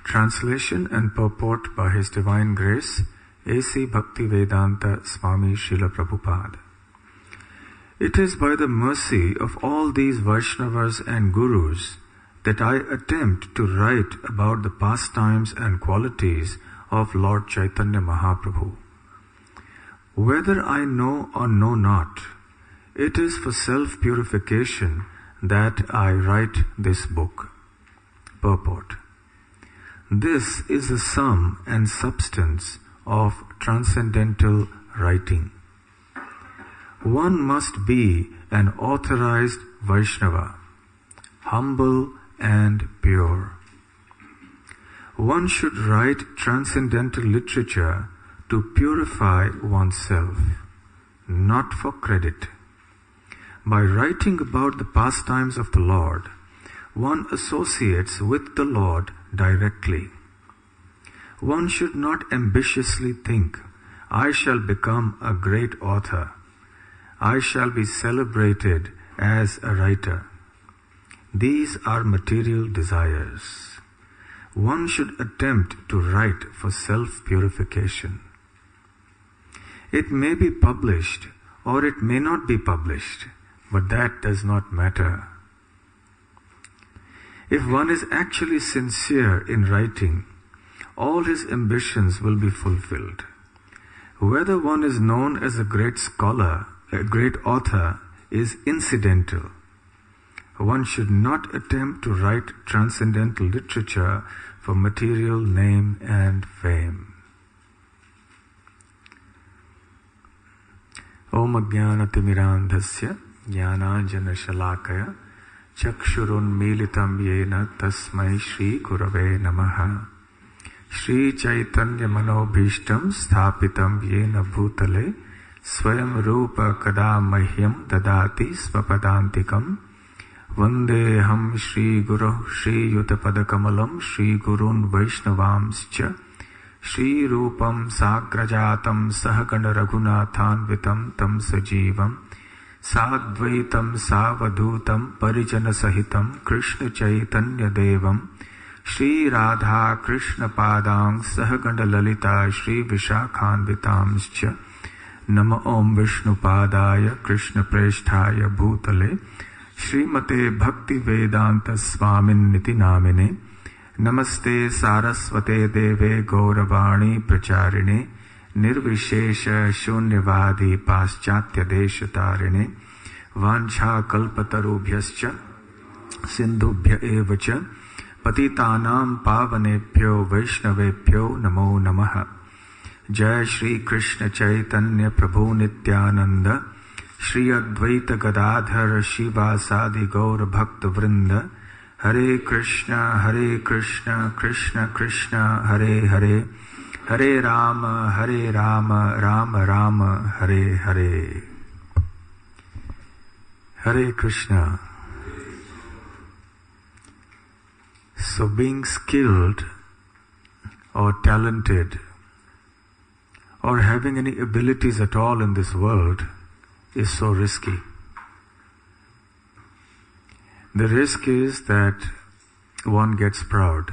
Translation and purport by His Divine Grace, A.C. Bhaktivedanta Swami Srila Prabhupada. It is by the mercy of all these Vaishnavas and Gurus that I attempt to write about the pastimes and qualities of Lord Chaitanya Mahaprabhu. Whether I know or know not, it is for self-purification that I write this book. Purport. This is the sum and substance of transcendental writing. One must be an authorized Vaishnava, humble and pure. One should write transcendental literature to purify oneself, not for credit. By writing about the pastimes of the Lord, one associates with the Lord directly. One should not ambitiously think, I shall become a great author. I shall be celebrated as a writer. These are material desires. One should attempt to write for self-purification. It may be published or it may not be published, but that does not matter. If one is actually sincere in writing, all his ambitions will be fulfilled. Whether one is known as a great scholar, a great author, is incidental. One should not attempt to write transcendental literature for material name and fame. Om Ajnanatimirandhasya Jnananjana Shalakaya Chakshurunmilitam Yena Tasmai Shri Gurave Namaha. Shri Chaitanya Manobhishtam Sthapitam Yena Bhutale Swayam Rupa Kada Mahyam Dadati Svapadantikam Vandeham Shri Guru Shri Yutapadakamalam Shri Gurun Vaishnavamscha Shri Rupam Sagrajatam Sahagana Raghunathanvitam Tam Sajivam Sadvaitam Savadhutam Parijana Sahitam Krishna Chaitanya Devam Shri Radha Krishna Padang Sahagana Lalita Shri Vishakhanvitamscha Nama Om Vishnu Padaya Krishna Presthaya Bhutale Srimate Bhakti Vedanta Swamin Niti Namine Namaste Saraswate Deve Gauravani Pracharine Nirvishesha Shunyavadi Paschatya Deshatarine Vancha Kalpatarubhyascha Sindhubhya Evacha Patitanam Pavanebhyo Vaishnavebhyo Namo Namaha. Jai Shri Krishna Chaitanya Prabhu Nityananda Shri Advaita Gadadhar Shivasadi Gaur Bhakta Vrinda Hare Krishna Krishna Krishna Hare Hare Hare Rama Rama Rama Hare Hare. Hare Krishna. So being skilled or talented or having any abilities at all in this world is so risky. The risk is that one gets proud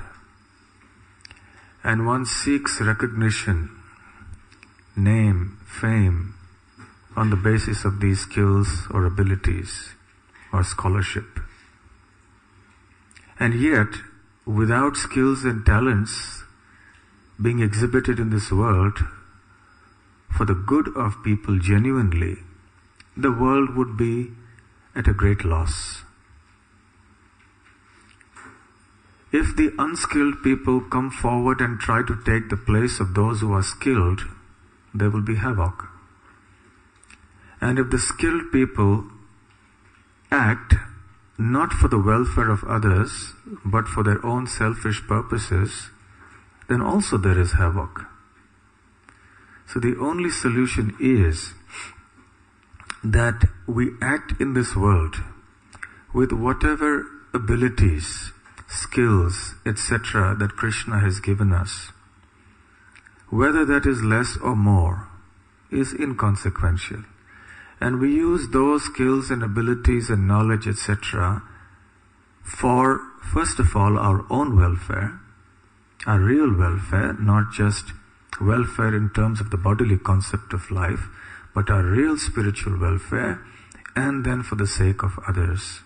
and one seeks recognition, name, fame on the basis of these skills or abilities or scholarship. And yet, without skills and talents being exhibited in this world for the good of people genuinely, the world would be at a great loss. If the unskilled people come forward and try to take the place of those who are skilled, there will be havoc. And if the skilled people act not for the welfare of others, but for their own selfish purposes, then also there is havoc. So the only solution is that we act in this world with whatever abilities, skills, etc. that Krishna has given us. Whether that is less or more is inconsequential. And we use those skills and abilities and knowledge, etc. for, first of all, our own welfare, our real welfare, not just welfare in terms of the bodily concept of life, but our real spiritual welfare, and then for the sake of others.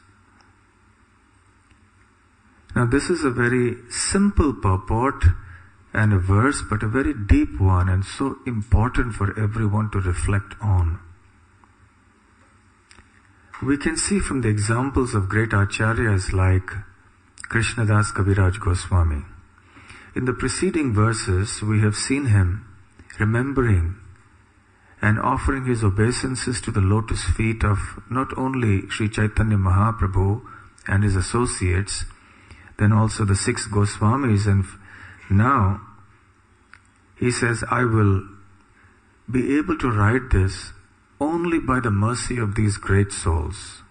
Now this is a very simple purport and a verse, but a very deep one, and so important for everyone to reflect on. We can see from the examples of great acharyas like Krishnadas Kaviraj Goswami. In the preceding verses, we have seen him remembering and offering his obeisances to the lotus feet of not only Sri Chaitanya Mahaprabhu and his associates, then also the 6 Goswamis, and now he says, I will be able to write this only by the mercy of these great souls.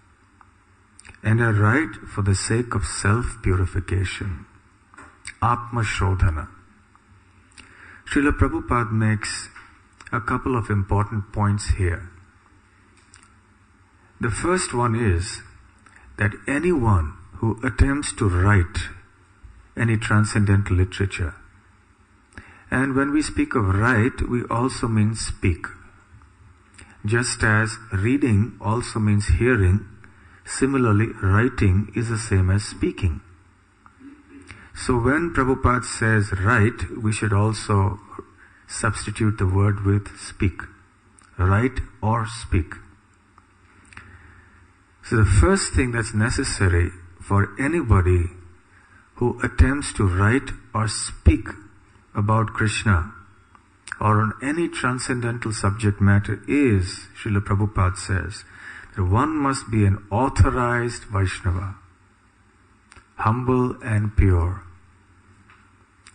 And I write for the sake of self-purification. Atma Shodhana. Srila Prabhupada makes a couple of important points here. The first one is that anyone who attempts to write any transcendental literature, and when we speak of write, we also mean speak. Just as reading also means hearing, similarly writing is the same as speaking. So when Prabhupada says write, we should also substitute the word with speak. Write or speak. So the first thing that's necessary for anybody who attempts to write or speak about Krishna or on any transcendental subject matter is, Srila Prabhupada says, that one must be an authorized Vaishnava, humble and pure.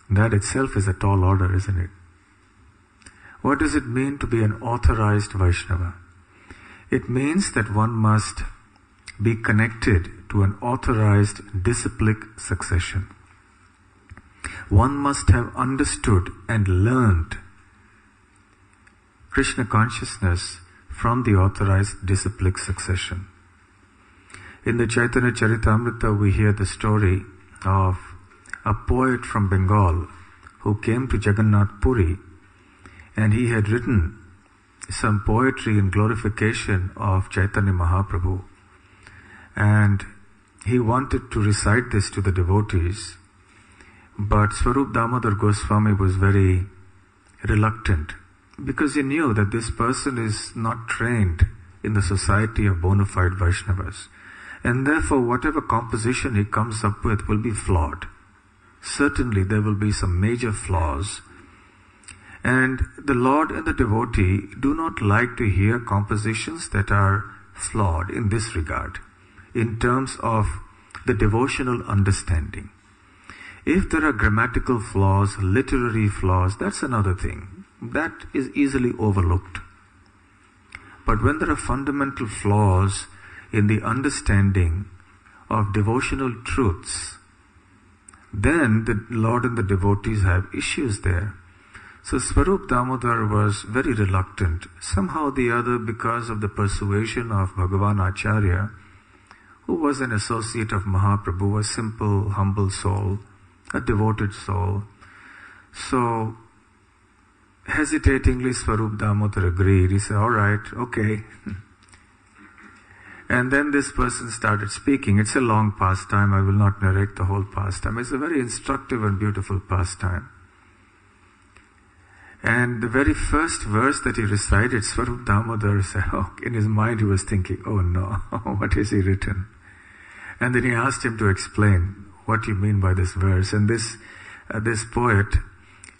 That itself is a tall order, isn't it? What does it mean to be an authorized Vaishnava? It means that one must be connected to an authorized disciplic succession. One must have understood and learned Krishna consciousness from the authorized disciplic succession. In the Chaitanya Charitamrita, we hear the story of a poet from Bengal who came to Jagannath Puri, and he had written some poetry in glorification of Chaitanya Mahaprabhu. And he wanted to recite this to the devotees, but Swarup Damodar Goswami was very reluctant, because he knew that this person is not trained in the society of bona fide Vaishnavas, and therefore whatever composition he comes up with will be flawed. Certainly there will be some major flaws, and the Lord and the devotee do not like to hear compositions that are flawed in this regard, in terms of the devotional understanding. If there are grammatical flaws, literary flaws, that's another thing. That is easily overlooked. But when there are fundamental flaws in the understanding of devotional truths, then the Lord and the devotees have issues there. So Swarup Damodar was very reluctant. Somehow the other, because of the persuasion of Bhagavan Acharya, who was an associate of Mahaprabhu, a simple, humble soul, a devoted soul. So, hesitatingly Swarup Damodar agreed. He said, all right, okay. And then this person started speaking. It's a long pastime. I will not narrate the whole pastime. It's a very instructive and beautiful pastime. And the very first verse that he recited, Swarup Damodar said, in his mind he was thinking, oh no, what has he written? And then he asked him to explain what you mean by this verse. And this poet,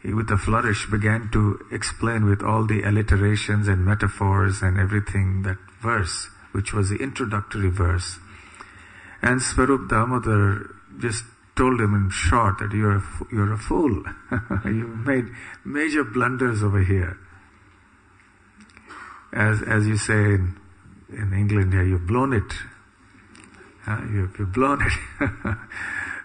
he, with a flourish, began to explain with all the alliterations and metaphors and everything that verse, which was the introductory verse. And Swarup Damodar just told him in short that you're a fool. You've made major blunders over here. As you say in England here, you've blown it. You've blown it.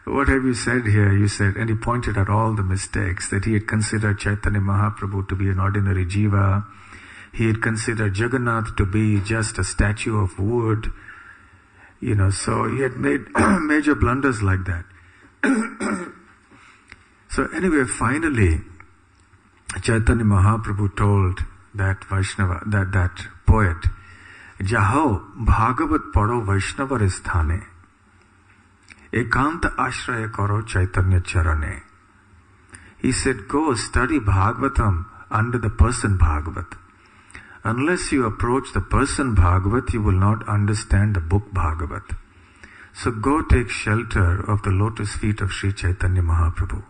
What have you said here? You said, and he pointed out all the mistakes, that he had considered Chaitanya Mahaprabhu to be an ordinary jiva. He had considered Jagannath to be just a statue of wood. So he had made major blunders like that. So anyway, finally, Chaitanya Mahaprabhu told that Vaishnava, that poet, Jahao Bhagavat Pado Vaishnava Sthane, Ekanta Ashraya Karo Chaitanya Charane. He said, go study Bhagavatam under the person Bhagavat. Unless you approach the person Bhagavat, you will not understand the book Bhagavat. So go take shelter of the lotus feet of Sri Chaitanya Mahaprabhu.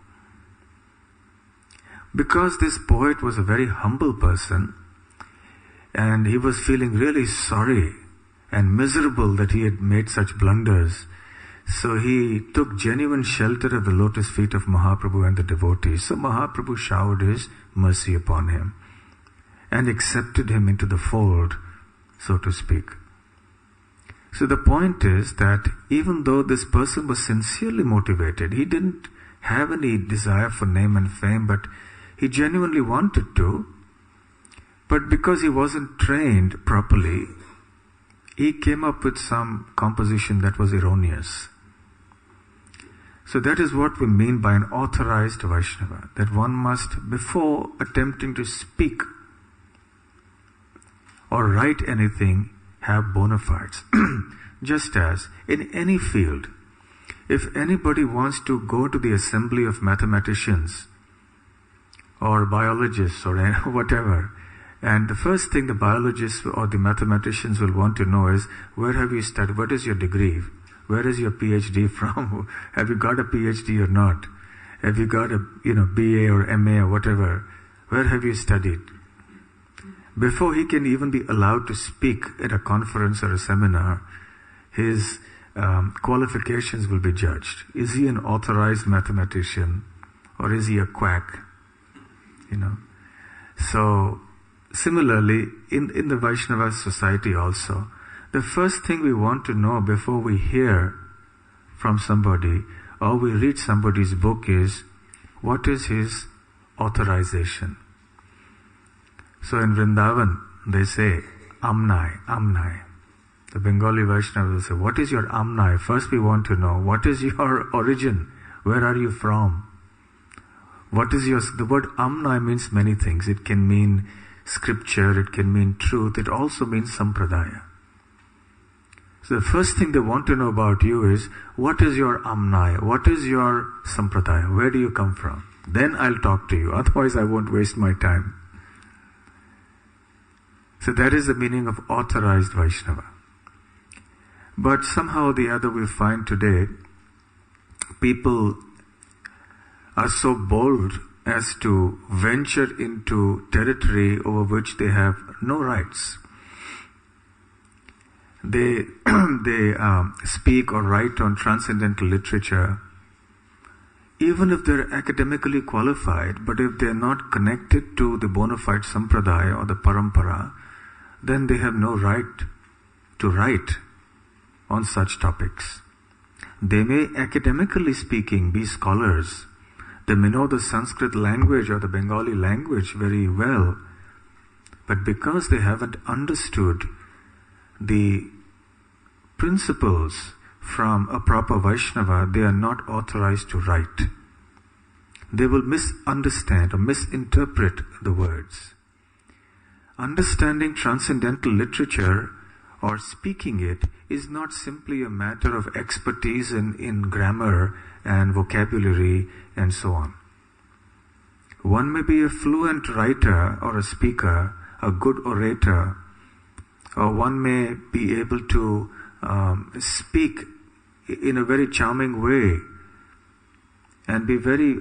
Because this poet was a very humble person, and he was feeling really sorry and miserable that he had made such blunders, so he took genuine shelter of the lotus feet of Mahaprabhu and the devotees. So Mahaprabhu showered his mercy upon him and accepted him into the fold, so to speak. So the point is that even though this person was sincerely motivated, he didn't have any desire for name and fame, but he genuinely wanted to, but because he wasn't trained properly, he came up with some composition that was erroneous. So that is what we mean by an authorized Vaishnava, that one must, before attempting to speak or write anything, have bona fides. Just as in any field, if anybody wants to go to the assembly of mathematicians or biologists or whatever, and the first thing the biologists or the mathematicians will want to know is, where have you studied? What is your degree? Where is your PhD from? Have you got a PhD or not? Have you got a BA or MA or whatever? Where have you studied? Before he can even be allowed to speak at a conference or a seminar, his qualifications will be judged. Is he an authorized mathematician or is he a quack? So similarly, in the Vaishnava society also, the first thing we want to know before we hear from somebody or we read somebody's book is, what is his authorization? So in Vrindavan, they say, Amnai, Amnai. The Bengali Vaishnava will say, what is your Amnai? First we want to know, what is your origin? Where are you from? The word Amnai means many things. It can mean scripture, it can mean truth, it also means sampradaya. So the first thing they want to know about you is, what is your Amnai? What is your sampradaya? Where do you come from? Then I'll talk to you, otherwise I won't waste my time. So that is the meaning of authorized Vaishnava. But somehow or the other we find today, people are so bold as to venture into territory over which they have no rights. They speak or write on transcendental literature, even if they're academically qualified, but if they're not connected to the bona fide sampradaya or the parampara, then they have no right to write on such topics. They may, academically speaking, be scholars. They may know the Sanskrit language or the Bengali language very well, but because they haven't understood the principles from a proper Vaishnava, they are not authorized to write. They will misunderstand or misinterpret the words. Understanding transcendental literature or speaking it is not simply a matter of expertise in grammar and vocabulary and so on. One may be a fluent writer or a speaker, a good orator, or one may be able to speak in a very charming way and be very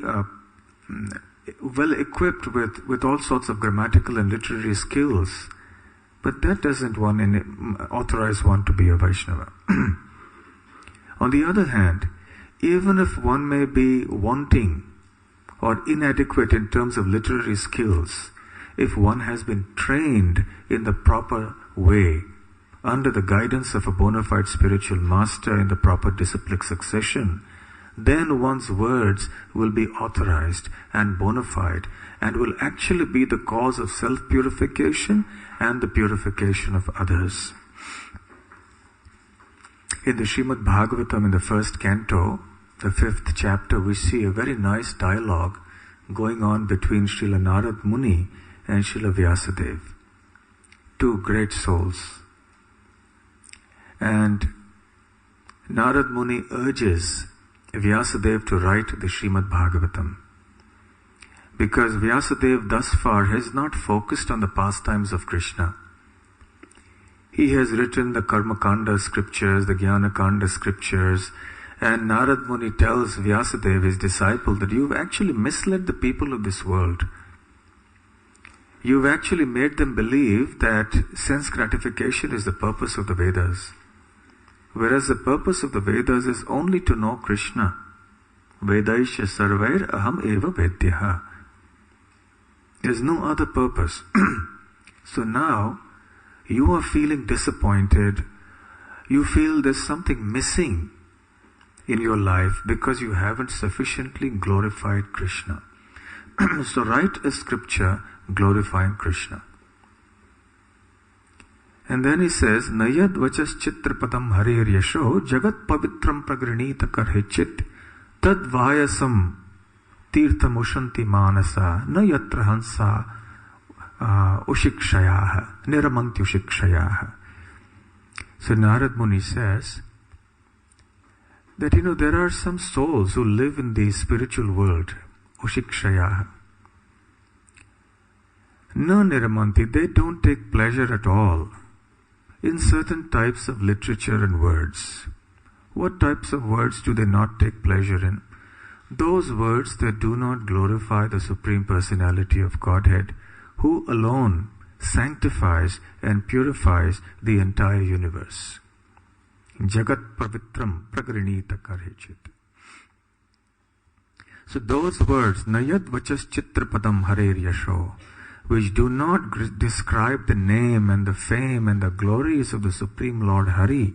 well equipped with all sorts of grammatical and literary skills, but that doesn't authorize one to be a Vaishnava. On the other hand, even if one may be wanting or inadequate in terms of literary skills, if one has been trained in the proper way, under the guidance of a bona fide spiritual master in the proper disciplic succession, then one's words will be authorized and bona fide and will actually be the cause of self-purification and the purification of others. In the Srimad Bhagavatam in the first canto, the 5th chapter, we see a very nice dialogue going on between Srila Narad Muni and Srila Vyasadeva, two great souls. And Narad Muni urges Vyasadeva to write the Srimad Bhagavatam, because Vyasadeva thus far has not focused on the pastimes of Krishna. He has written the Karmakanda scriptures, the Jnanakanda scriptures, and Narad Muni tells Vyasadeva, his disciple, that you've actually misled the people of this world. You've actually made them believe that sense gratification is the purpose of the Vedas, whereas the purpose of the Vedas is only to know Krishna. Vedaisha sarvair aham eva vedyaha. There's no other purpose. So now, you are feeling disappointed. You feel there's something missing in your life because you haven't sufficiently glorified Krishna. So write a scripture glorifying Krishna. And then he says, Nayad vachas chitrapadam harir yasho jagat pavitram pragranita karhichit tad vayasam tirtham ushanti manasa nayatra hansa ushikshayaha niramanti ushikshayaha. So Narad Muni says that there are some souls who live in the spiritual world, ushikshayaha. No niramanti, they don't take pleasure at all in certain types of literature and words. What types of words do they not take pleasure in? Those words that do not glorify the Supreme Personality of Godhead, who alone sanctifies and purifies the entire universe. Jagat pavitram pragranita karhichit. So those words, Nayad vachas chitrapadam harer yasho, which do not describe the name and the fame and the glories of the Supreme Lord Hari,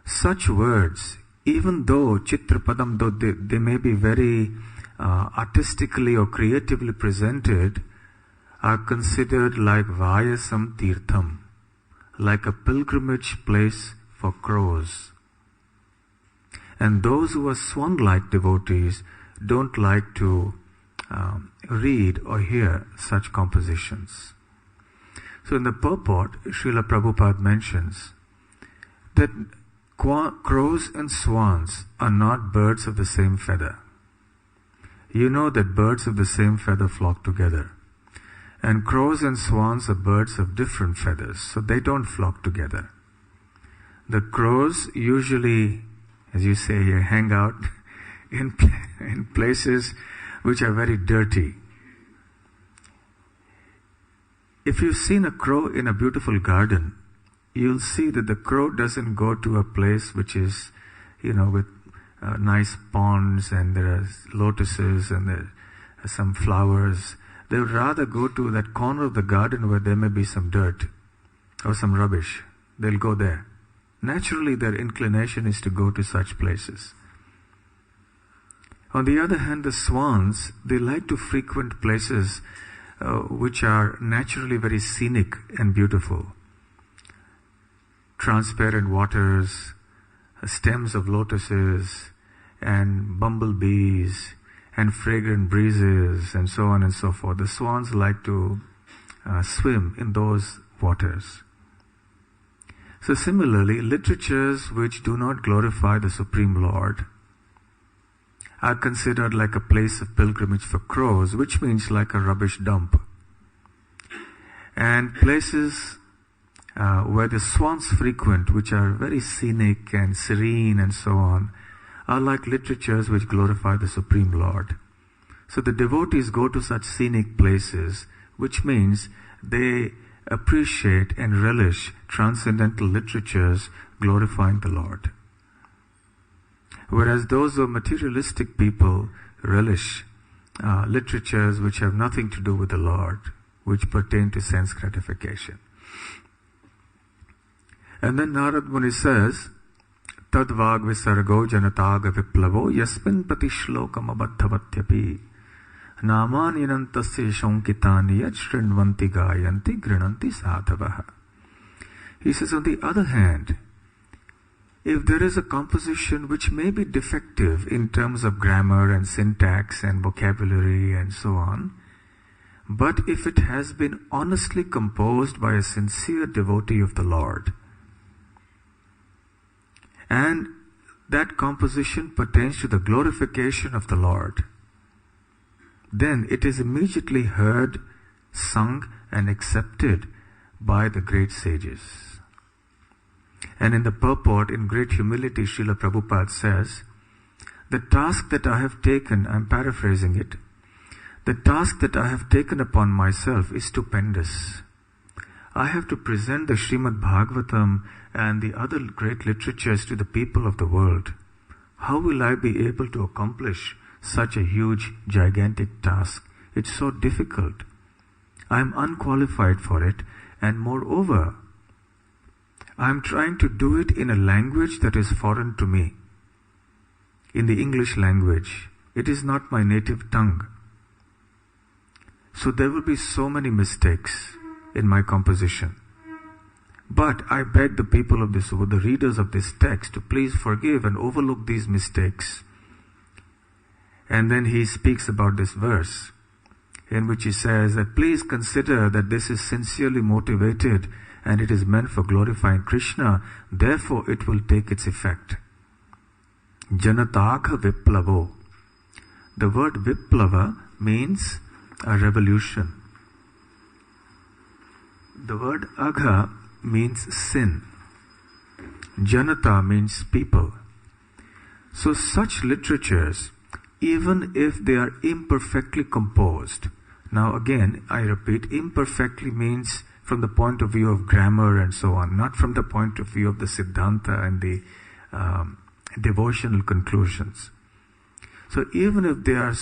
such words, even though chitrapadam, though they may be very artistically or creatively presented, are considered like Vayasam Tirtham, like a pilgrimage place for crows. And those who are swan-like devotees don't like to read or hear such compositions. So in the purport, Srila Prabhupada mentions that crows and swans are not birds of the same feather. You know that birds of the same feather flock together. And crows and swans are birds of different feathers, so they don't flock together. The crows usually, as you say here, hang out in places which are very dirty. If you've seen a crow in a beautiful garden, you'll see that the crow doesn't go to a place which is, with nice ponds and there are lotuses and there are some flowers. They would rather go to that corner of the garden where there may be some dirt or some rubbish. They'll go there. Naturally, their inclination is to go to such places. On the other hand, the swans, they like to frequent places which are naturally very scenic and beautiful. Transparent waters, stems of lotuses, and bumblebees, and fragrant breezes, and so on and so forth. The swans like to swim in those waters. So similarly, literatures which do not glorify the Supreme Lord are considered like a place of pilgrimage for crows, which means like a rubbish dump. And places where the swans frequent, which are very scenic and serene and so on, are like literatures which glorify the Supreme Lord. So the devotees go to such scenic places, which means they appreciate and relish transcendental literatures glorifying the Lord. Whereas those who are materialistic people relish literatures which have nothing to do with the Lord, which pertain to sense gratification. And then Narad Muni says, Tad vag visargo janataga viplavo yasmin pati shlokam abadhavatyapi namani nantasya shonkitani yad shrinvanti gayanti grinanti sadhavaha. He says, on the other hand, if there is a composition which may be defective in terms of grammar and syntax and vocabulary and so on, but if it has been honestly composed by a sincere devotee of the Lord, and that composition pertains to the glorification of the Lord, then it is immediately heard, sung, and accepted by the great sages. And in the purport, in great humility, Srila Prabhupada says, the task that I have taken, I'm paraphrasing it, the task that I have taken upon myself is stupendous. I have to present the Srimad Bhagavatam and the other great literatures to the people of the world. How will I be able to accomplish such a huge, gigantic task? It's so difficult. I am unqualified for it, and moreover, I am trying to do it in a language that is foreign to me. In the English language, it is not my native tongue. So there will be so many mistakes in my composition. But I beg the people of this, the readers of this text, to please forgive and overlook these mistakes. And then he speaks about this verse, in which he says that please consider that this is sincerely motivated and it is meant for glorifying Krishna, therefore it will take its effect. Janatagha viplavo. The word viplava means a revolution. The word agha means sin. Janata means people. So such literatures, even if they are imperfectly composed, now again, I repeat, imperfectly means from the point of view of grammar and so on, not from the point of view of the Siddhanta and the devotional conclusions. So even if they are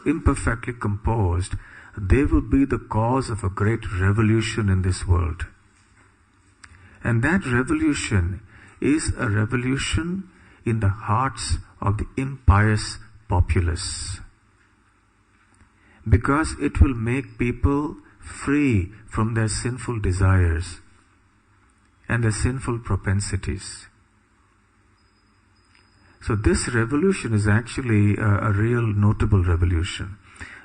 imperfectly composed, they will be the cause of a great revolution in this world. And that revolution is a revolution in the hearts of the impious populace. Because it will make people free from their sinful desires and their sinful propensities. So this revolution is actually a real notable revolution.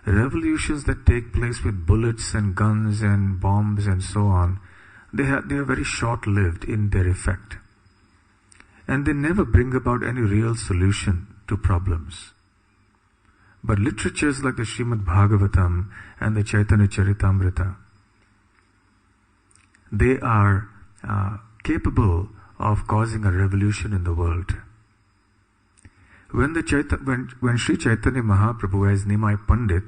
Revolutions that take place with bullets and guns and bombs and so on, they are very short-lived in their effect. And they never bring about any real solution to problems. But literatures like the Srimad Bhagavatam and the Chaitanya Charitamrita, they are capable of causing a revolution in the world. When Sri Chaitanya Mahaprabhu as Nimai Pandit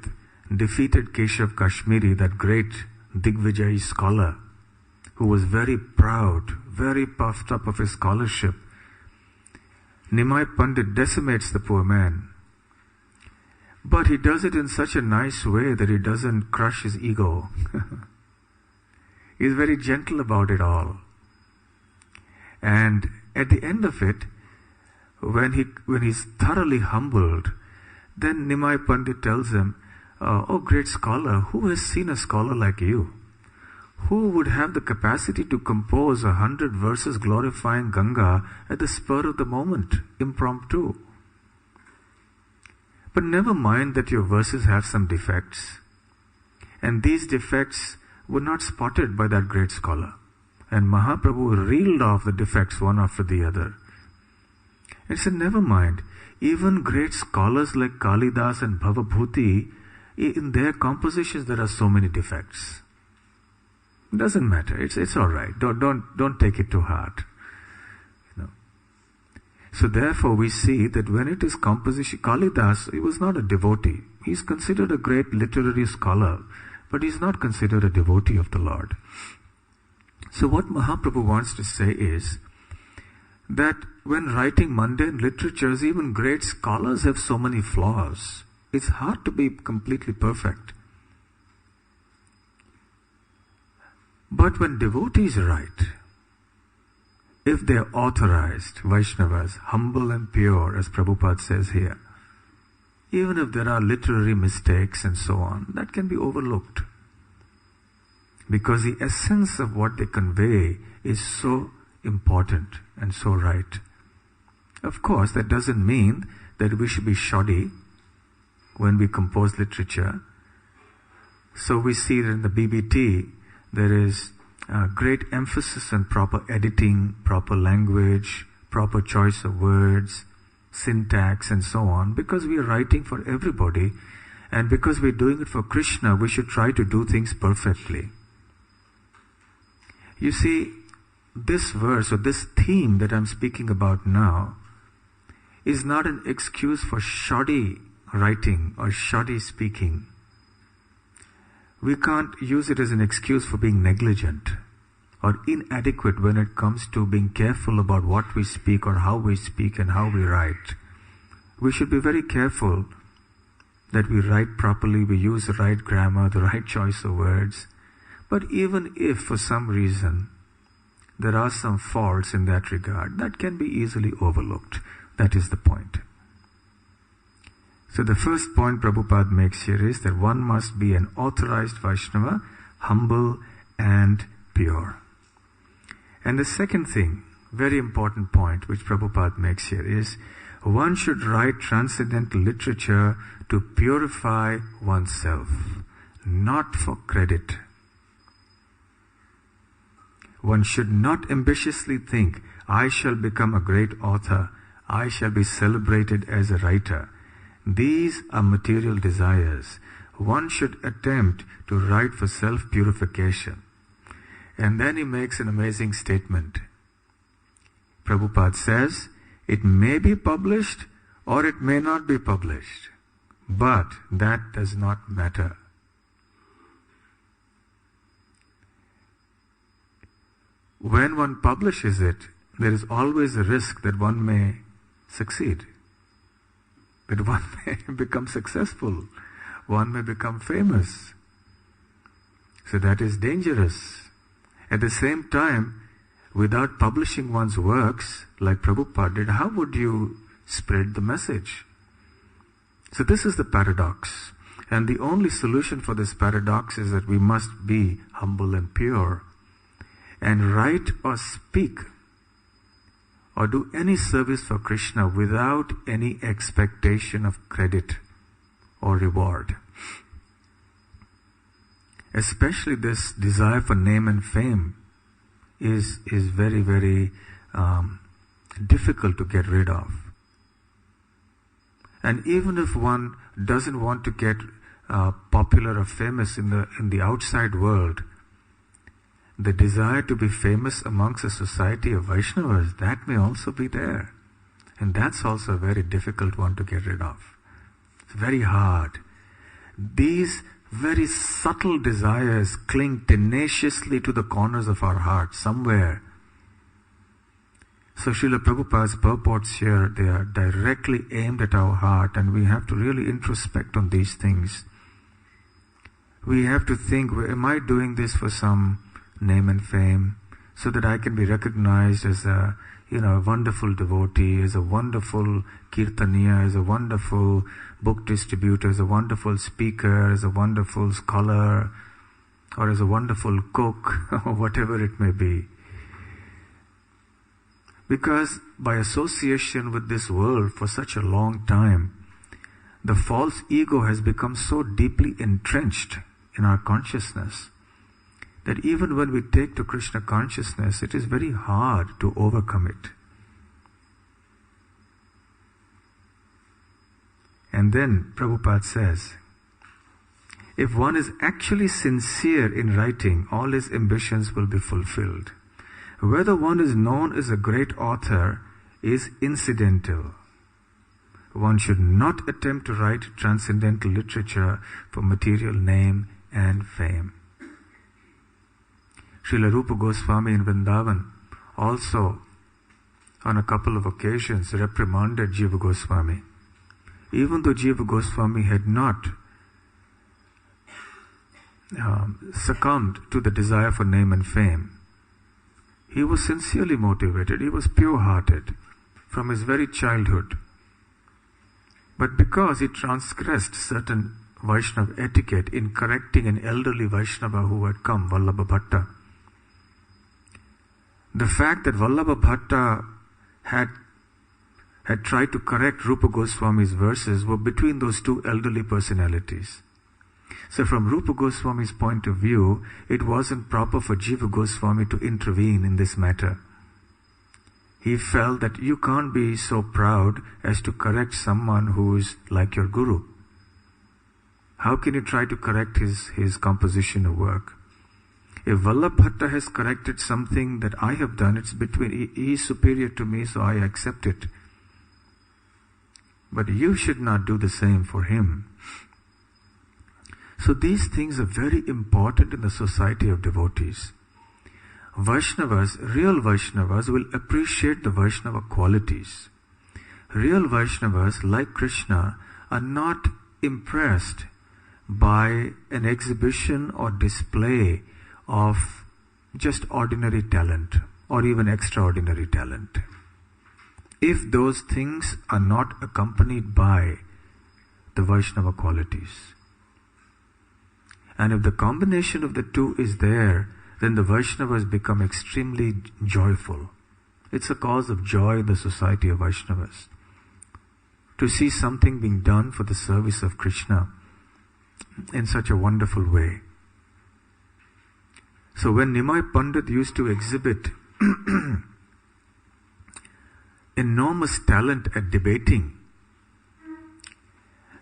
defeated Keshav Kashmiri, that great Digvijayi scholar, who was very proud, very puffed up of his scholarship, Nimai Pandit decimates the poor man. But he does it in such a nice way that he doesn't crush his ego. He's very gentle about it all. And at the end of it, when he's thoroughly humbled, then Nimai Pandit tells him, oh great scholar, who has seen a scholar like you? Who would have the capacity to compose 100 verses glorifying Ganga at the spur of the moment, impromptu? But never mind that your verses have some defects. And these defects were not spotted by that great scholar. And Mahaprabhu reeled off the defects one after the other. And said, never mind. Even great scholars like Kalidas and Bhavabhuti, in their compositions there are so many defects. It doesn't matter. It's all right. Don't take it to heart. So therefore we see that when it is composition, Kalidas, he was not a devotee. He's considered a great literary scholar, but he's not considered a devotee of the Lord. So what Mahaprabhu wants to say is that when writing mundane literatures, even great scholars have so many flaws. It's hard to be completely perfect. But when devotees write, if they are authorized, Vaishnavas, humble and pure, as Prabhupada says here, even if there are literary mistakes and so on, that can be overlooked. Because the essence of what they convey is so important and so right. Of course, that doesn't mean that we should be shoddy when we compose literature. So we see that in the BBT, there is great emphasis on proper editing, proper language, proper choice of words, syntax, and so on, because we are writing for everybody, and because we're doing it for Krishna, we should try to do things perfectly. You see, this verse or this theme that I'm speaking about now is not an excuse for shoddy writing or shoddy speaking. We can't use it as an excuse for being negligent or inadequate when it comes to being careful about what we speak or how we speak and how we write. We should be very careful that we write properly, we use the right grammar, the right choice of words. But even if for some reason there are some faults in that regard, that can be easily overlooked. That is the point. So the first point Prabhupada makes here is that one must be an authorized Vaishnava, humble and pure. And the second thing, very important point which Prabhupada makes here is, one should write transcendental literature to purify oneself, not for credit. One should not ambitiously think, I shall become a great author, I shall be celebrated as a writer. These are material desires. One should attempt to write for self-purification. And then he makes an amazing statement. Prabhupada says, it may be published or it may not be published, but that does not matter. When one publishes it, there is always a risk that one may succeed, that one may become successful, one may become famous. So that is dangerous. At the same time, without publishing one's works, like Prabhupada did, how would you spread the message? So this is the paradox. And the only solution for this paradox is that we must be humble and pure, and write or speak or do any service for Krishna without any expectation of credit or reward. Especially this desire for name and fame is very, very difficult to get rid of. And even if one doesn't want to get popular or famous in the outside world, the desire to be famous amongst a society of Vaishnavas, that may also be there. And that's also a very difficult one to get rid of. It's very hard. These very subtle desires cling tenaciously to the corners of our heart somewhere. So Srila Prabhupada's purports here, they are directly aimed at our heart, and we have to really introspect on these things. We have to think, am I doing this for some name and fame, so that I can be recognized as a wonderful devotee, as a wonderful kirtaniya, as a wonderful book distributor, as a wonderful speaker, as a wonderful scholar, or as a wonderful cook, or whatever it may be. Because by association with this world for such a long time, the false ego has become so deeply entrenched in our consciousness that even when we take to Krishna consciousness, it is very hard to overcome it. And then Prabhupada says, if one is actually sincere in writing, all his ambitions will be fulfilled. Whether one is known as a great author is incidental. One should not attempt to write transcendental literature for material name and fame. Srila Rupa Goswami in Vrindavan also on a couple of occasions reprimanded Jiva Goswami. Even though Jiva Goswami had not succumbed to the desire for name and fame, he was sincerely motivated, he was pure-hearted from his very childhood. But because he transgressed certain Vaishnava etiquette in correcting an elderly Vaishnava who had come, Vallabha Bhatta, the fact that Vallabha Bhatta had had tried to correct Rupa Goswami's verses were between those two elderly personalities. So from Rupa Goswami's point of view, it wasn't proper for Jiva Goswami to intervene in this matter. He felt that you can't be so proud as to correct someone who is like your guru. How can you try to correct his composition of work? If Vallabhatta has corrected something that I have done, it's between, he is superior to me, so I accept it. But you should not do the same for him. So these things are very important in the society of devotees. Vaishnavas, real Vaishnavas, will appreciate the Vaishnava qualities. Real Vaishnavas, like Krishna, are not impressed by an exhibition or display of just ordinary talent or even extraordinary talent. If those things are not accompanied by the Vaishnava qualities. And if the combination of the two is there, then the Vaishnavas become extremely joyful. It's a cause of joy in the society of Vaishnavas. To see something being done for the service of Krishna in such a wonderful way. So when Nimai Pandit used to exhibit enormous talent at debating,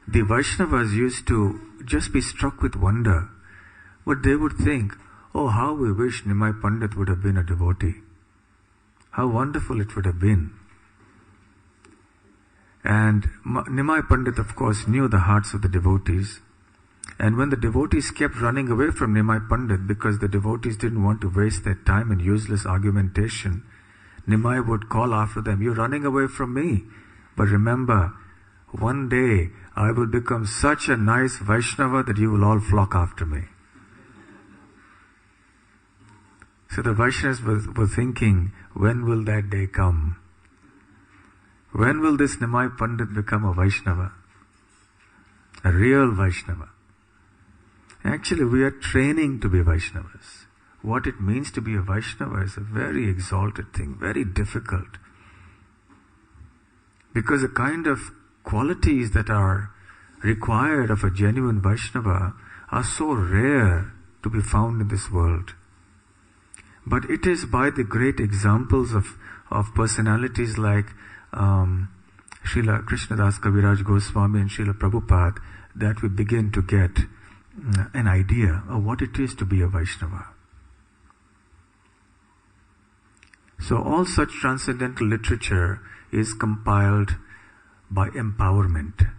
the Vaishnavas used to just be struck with wonder. But they would think, oh, how we wish Nimai Pandit would have been a devotee. How wonderful it would have been. And Nimai Pandit, of course, knew the hearts of the devotees. And when the devotees kept running away from Nimai Pandit because the devotees didn't want to waste their time in useless argumentation, Nimai would call after them, you're running away from me. But remember, one day I will become such a nice Vaishnava that you will all flock after me. So the Vaishnavas were thinking, when will that day come? When will this Nimai Pandit become a Vaishnava? A real Vaishnava. Actually, we are training to be Vaishnavas. What it means to be a Vaishnava is a very exalted thing, very difficult. Because the kind of qualities that are required of a genuine Vaishnava are so rare to be found in this world. But it is by the great examples of personalities like Srila Krishnadas Kaviraj Goswami and Srila Prabhupada that we begin to get an idea of what it is to be a Vaishnava. So all such transcendental literature is compiled by empowerment.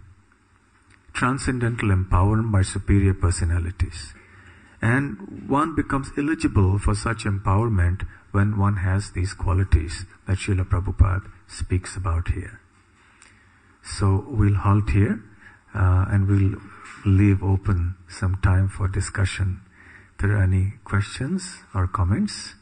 Transcendental empowerment by superior personalities. And one becomes eligible for such empowerment when one has these qualities that Srila Prabhupada speaks about here. So we'll halt here and we'll leave open some time for discussion. If there are any questions or comments?